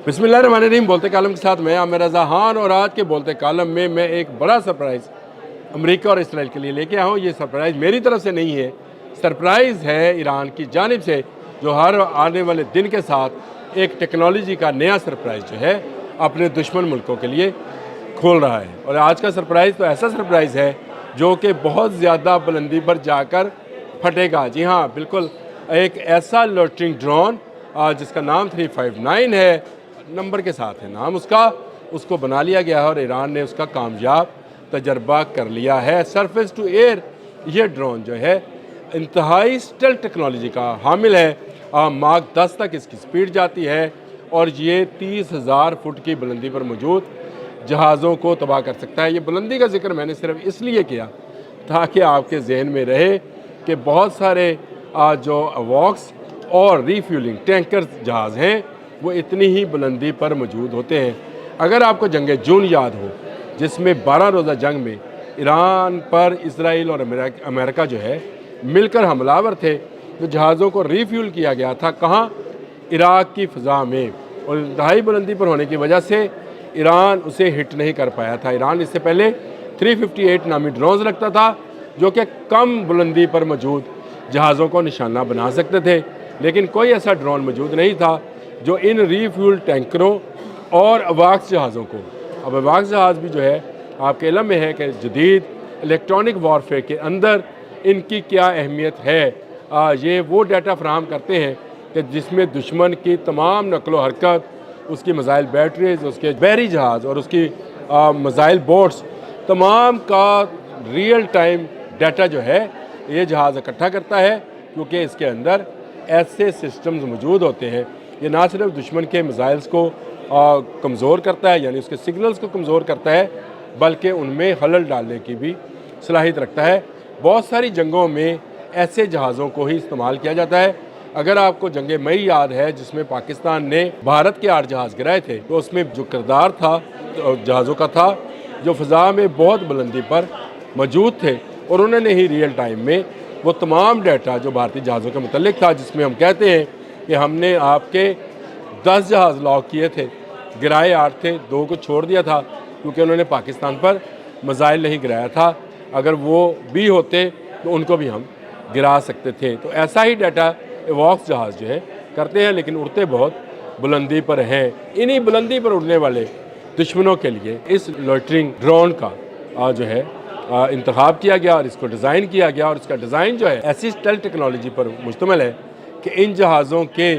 बिस्मिल्लाहिर्रहमानिर्रहीम। बोलते कालम के साथ मैं आमिर रज़ा खान, और आज के बोलते कालम में मैं एक बड़ा सरप्राइज़ अमेरिका और इसराइल के लिए लेके आया हूँ। ये सरप्राइज़ मेरी तरफ से नहीं है, सरप्राइज़ है ईरान की जानिब से, जो हर आने वाले दिन के साथ एक टेक्नोलॉजी का नया सरप्राइज़ जो है अपने दुश्मन मुल्कों के लिए खोल रहा है। और आज का सरप्राइज़ तो ऐसा सरप्राइज़ है जो कि बहुत ज़्यादा बुलंदी पर जाकर फटेगा। जी हाँ, बिल्कुल, एक ऐसा लोटरिंग ड्रोन जिसका नाम 359 है, नंबर के साथ है नाम उसको बना लिया गया है और ईरान ने उसका कामयाब तजर्बा कर लिया है। सरफेस टू एयर ये ड्रोन जो है इंतहाई स्टेल्थ टेक्नोलॉजी का हामिल है। माक 10 तक इसकी स्पीड जाती है और ये 30,000 फुट की बुलंदी पर मौजूद जहाज़ों को तबाह कर सकता है। ये बुलंदी का जिक्र मैंने सिर्फ इसलिए किया ताकि आपके जहन में रहे कि बहुत सारे जो वॉक्स और रीफ्यूलिंग टैंकर जहाज़ हैं वो इतनी ही बुलंदी पर मौजूद होते हैं। अगर आपको जंग जून याद हो, जिसमें 12 रोज़ा जंग में ईरान पर इसराइल और अमेरिका जो है मिलकर हमलावर थे, तो जहाज़ों को रीफ्यूल किया गया था कहाँ? इराक की फ़ज़ा में, और इंतहाई बुलंदी पर होने की वजह से ईरान उसे हिट नहीं कर पाया था। ईरान इससे पहले 358 नामी ड्रोन्स रखता था जो कि कम बुलंदी पर मौजूद जहाज़ों को निशाना बना सकते थे, लेकिन कोई ऐसा ड्रोन मौजूद नहीं था जो इन रीफ्यूल टैंकरों और अवाक्स जहाज़ों को, अब अवाक्स जहाज़ भी जो है आपके इल्म में है कि जदीद इलेक्ट्रॉनिक वॉरफेयर के अंदर इनकी क्या अहमियत है। ये वो डाटा फराहम करते हैं कि जिसमें दुश्मन की तमाम नकलो हरकत, उसकी मिसाइल बैटरीज, उसके बहरी जहाज़ और उसकी मिसाइल बोट्स, तमाम का रियल टाइम डाटा जो है ये जहाज़ इकट्ठा करता है, क्योंकि इसके अंदर ऐसे सिस्टम्स मौजूद होते हैं। ये ना सिर्फ दुश्मन के मिसाइल्स को कमज़ोर करता है, यानी उसके सिग्नल्स को कमज़ोर करता है, बल्कि उनमें खलल डालने की भी सलाहियत रखता है। बहुत सारी जंगों में ऐसे जहाज़ों को ही इस्तेमाल किया जाता है। अगर आपको जंग मई याद है जिसमें पाकिस्तान ने भारत के 8 जहाज़ गिराए थे, तो उसमें जो किरदार था जहाज़ों का था जो फ़ज़ा में बहुत बुलंदी पर मौजूद थे, और उन्होंने ही रियल टाइम में वो तमाम डाटा जो भारतीय जहाज़ों के मुतल्लिक था, जिसमें हम कहते हैं कि हमने आपके 10 जहाज़ लॉक किए थे, गिराए 8 थे, 2 को छोड़ दिया था क्योंकि उन्होंने पाकिस्तान पर मिसाइल नहीं गिराया था। अगर वो भी होते तो उनको भी हम गिरा सकते थे। तो ऐसा ही डाटा वॉक्स जहाज़ जो है करते हैं, लेकिन उड़ते बहुत बुलंदी पर हैं। इन्हीं बुलंदी पर उड़ने वाले दुश्मनों के लिए इस लोटरिंग ड्रोन का जो है इंतखाब किया गया और इसको डिज़ाइन किया गया, और इसका डिज़ाइन जो है ऐसी स्टेल्थ टेक्नोलॉजी पर मुश्तमिल है कि इन जहाज़ों के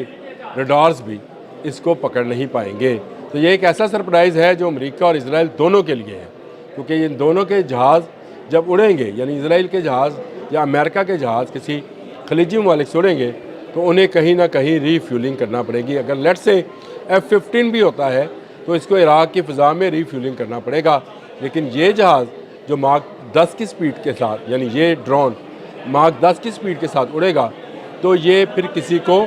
रडार्स भी इसको पकड़ नहीं पाएंगे। तो ये एक ऐसा सरप्राइज़ है जो अमेरिका और इसराइल दोनों के लिए है, क्योंकि इन दोनों के जहाज़ जब उड़ेंगे, यानी इसराइल के जहाज़ या अमेरिका के जहाज़ किसी खलीजी ममालिक से उड़ेंगे, तो उन्हें कहीं ना कहीं रीफ्यूलिंग करना पड़ेगी। अगर लेट से F-15 भी होता है तो इसको इराक की फ़ज़ा में रीफ्यूलिंग करना पड़ेगा, लेकिन ये जहाज़ जो माक 10 की स्पीड के साथ, यानी ये ड्रोन माक 10 की स्पीड के साथ उड़ेगा, तो ये फिर किसी को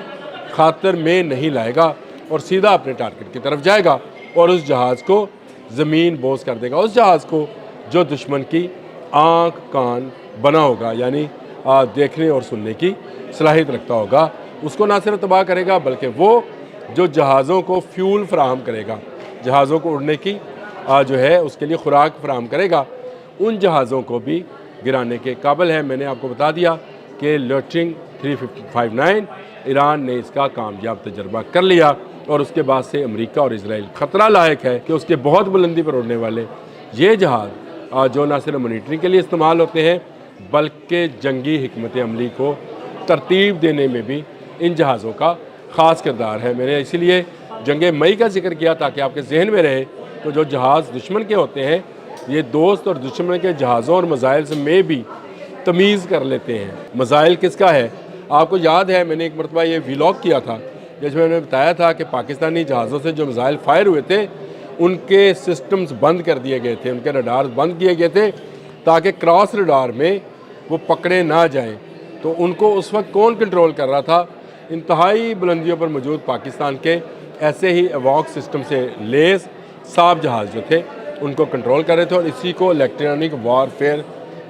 खातर में नहीं लाएगा और सीधा अपने टारगेट की तरफ जाएगा और उस जहाज़ को ज़मीन बोझ कर देगा। उस जहाज़ को जो दुश्मन की आँख कान बना होगा, यानी देखने और सुनने की सलाहियत रखता होगा, उसको ना सिर्फ तबाह करेगा बल्कि वो जो जहाज़ों को फ्यूल फराहम करेगा, जहाज़ों को उड़ने की जो है उसके लिए खुराक फराहम करेगा, उन जहाज़ों को भी गिराने के काबिल है। मैंने आपको बता दिया कि लोटरिंग 359 ईरान ने इसका कामयाब तजर्बा कर लिया, और उसके बाद से अमेरिका और इसराइल ख़तरा लायक है कि उसके बहुत बुलंदी पर उड़ने वाले ये जहाज़ जो ना सिर्फ मॉनिटरिंग के लिए इस्तेमाल होते हैं बल्कि जंगी हिकमत अमली को तरतीब देने में भी इन जहाज़ों का ख़ास किरदार है। मैंने इसीलिए जंग मई का जिक्र किया ताकि आपके जहन में रहे। तो जो जहाज़ दुश्मन के होते हैं ये दोस्त और दुश्मन के जहाज़ों और मिसाइल्स में भी तमीज़ कर लेते हैं। मिसाइल किसका है? आपको याद है मैंने एक मरतबा ये व्लॉग किया था जिसमें मैंने बताया था कि पाकिस्तानी जहाज़ों से जो मिसाइल फायर हुए थे उनके सिस्टम्स बंद कर दिए गए थे, उनके रडार बंद किए गए थे ताकि क्रॉस रडार में वो पकड़े ना जाएं। तो उनको उस वक्त कौन कंट्रोल कर रहा था? इंतहाई बुलंदियों पर मौजूद पाकिस्तान के ऐसे ही अवॉक सिस्टम से लेस साफ जहाज़ जो थे उनको कंट्रोल कर रहे थे, और इसी को इलेक्ट्रॉनिक वॉरफेयर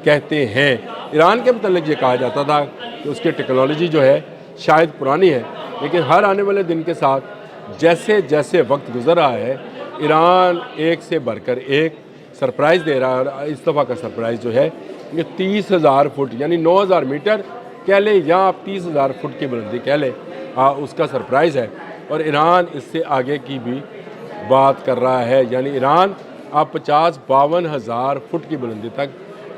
कहते हैं। ईरान के मतलब ये कहा जाता था कि उसकी टेक्नोलॉजी जो है शायद पुरानी है, लेकिन हर आने वाले दिन के साथ जैसे जैसे वक्त गुजर रहा है ईरान एक से बढ़कर एक सरप्राइज़ दे रहा है, और इस दफ़ा का सरप्राइज़ जो है ये 30,000 फुट यानी 9,000 मीटर कह लें या आप 30,000 फुट की बुलंदी कह लें, उसका सरप्राइज़ है। और ईरान इससे आगे की भी बात कर रहा है, यानी ईरान अब 50-52 हज़ार फुट की बुलंदी तक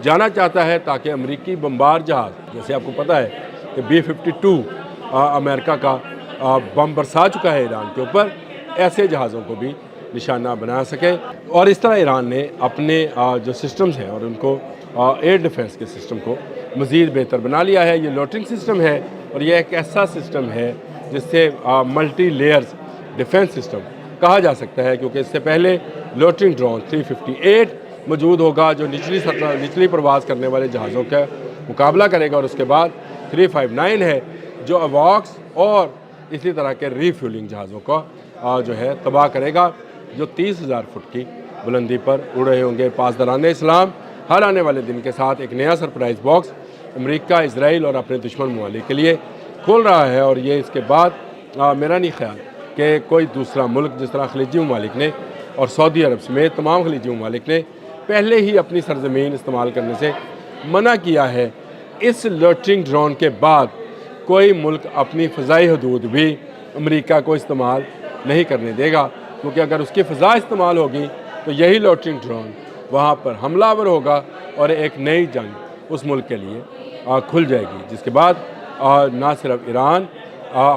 जाना चाहता है, ताकि अमेरिकी बमबार जहाज़, जैसे आपको पता है कि B-52 अमेरिका का बम बरसा चुका है ईरान के ऊपर, ऐसे जहाज़ों को भी निशाना बना सके। और इस तरह ईरान ने अपने जो सिस्टम्स हैं और उनको एयर डिफेंस के सिस्टम को मज़ीद बेहतर बना लिया है। ये लोटरिंग सिस्टम है और ये एक ऐसा सिस्टम है जिससे मल्टी लेयर्स डिफेंस सिस्टम कहा जा सकता है, क्योंकि इससे पहले लोटरिंग ड्रोन 358 मौजूद होगा जो निचली परवाज़ करने वाले जहाज़ों का मुकाबला करेगा, और उसके बाद 359 है जो अवॉक्स और इसी तरह के रीफ्यूलिंग जहाज़ों का जो है तबाह करेगा, जो 30,000 फुट की बुलंदी पर उड़ रहे होंगे। पासदारान इस्लाम हर आने वाले दिन के साथ एक नया सरप्राइज़ बॉक्स अमेरिका, इजराइल और अपने दुश्मन ममालिक के लिए खोल रहा है, और ये इसके बाद मेरा नहीं ख्याल कि कोई दूसरा मुल्क जिस तरह खलीजी ममालिक ने और सऊदी अरब समेत तमाम खलीजी ममालिक ने पहले ही अपनी सरजमीन इस्तेमाल करने से मना किया है, इस लोटरिंग ड्रोन के बाद कोई मुल्क अपनी फ़ज़ाई हदूद भी अमेरिका को इस्तेमाल नहीं करने देगा, क्योंकि अगर उसकी फ़ज़ा इस्तेमाल होगी तो यही लोटरिंग ड्रोन वहाँ पर हमलावर होगा और एक नई जंग उस मुल्क के लिए खुल जाएगी, जिसके बाद ना सिर्फ ईरान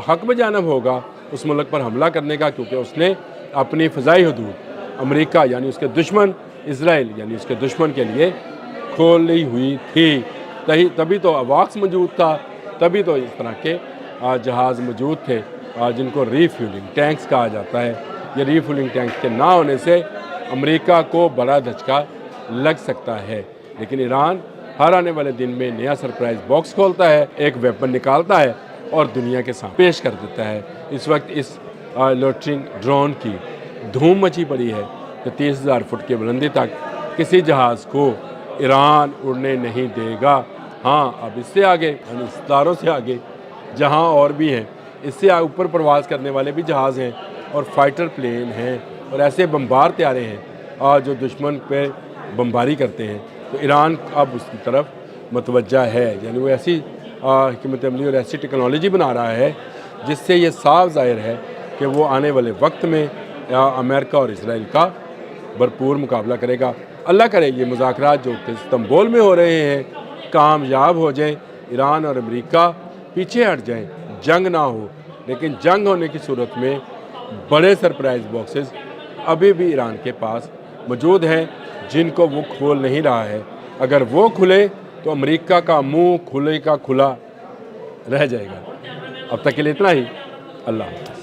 हक बजानब होगा उस मुल्क पर हमला करने का, क्योंकि उसने अपनी फ़ज़ाई हदूद अमेरिका यानी उसके दुश्मन इजराइल यानी उसके दुश्मन के लिए खोली हुई थी। तभी तो अवाक्स मौजूद था, तभी तो इस तरह के जहाज़ मौजूद थे जिनको रीफ्यूलिंग टैंक्स कहा जाता है। ये रीफ्यूलिंग टैंक्स के ना होने से अमेरिका को बड़ा धचका लग सकता है, लेकिन ईरान हर आने वाले दिन में नया सरप्राइज़ बॉक्स खोलता है, एक वेपन निकालता है और दुनिया के सामने पेश कर देता है। इस वक्त इस लोटरिंग ड्रोन की धूम मची पड़ी है कि 30,000 फुट की बुलंदी तक किसी जहाज़ को ईरान उड़ने नहीं देगा। हाँ, अब इससे आगे यानी सितारों से आगे जहाँ और भी हैं, इससे ऊपर प्रवास करने वाले भी जहाज़ हैं और फाइटर प्लेन हैं और ऐसे बमबार त्यारे हैं जो दुश्मन पे बमबारी करते हैं, तो ईरान अब उसकी तरफ मतवज्जा है, यानी वो ऐसी हिकमत अमली और ऐसी टेक्नोलॉजी बना रहा है जिससे ये साफ ज़ाहिर है कि वो आने वाले वक्त में अमेरिका और इजराइल का भरपूर मुकाबला करेगा। अल्लाह करे ये मुज़ाकरात जो इस्तांबुल में हो रहे हैं कामयाब हो जाएं, ईरान और अमेरिका पीछे हट जाएं, जंग ना हो। लेकिन जंग होने की सूरत में बड़े सरप्राइज़ बॉक्सेस अभी भी ईरान के पास मौजूद हैं जिनको वो खोल नहीं रहा है। अगर वो खुले तो अमेरिका का मुंह खुले का खुला रह जाएगा। अब तक के लिए इतना ही। अल्लाह हाफ़िज़।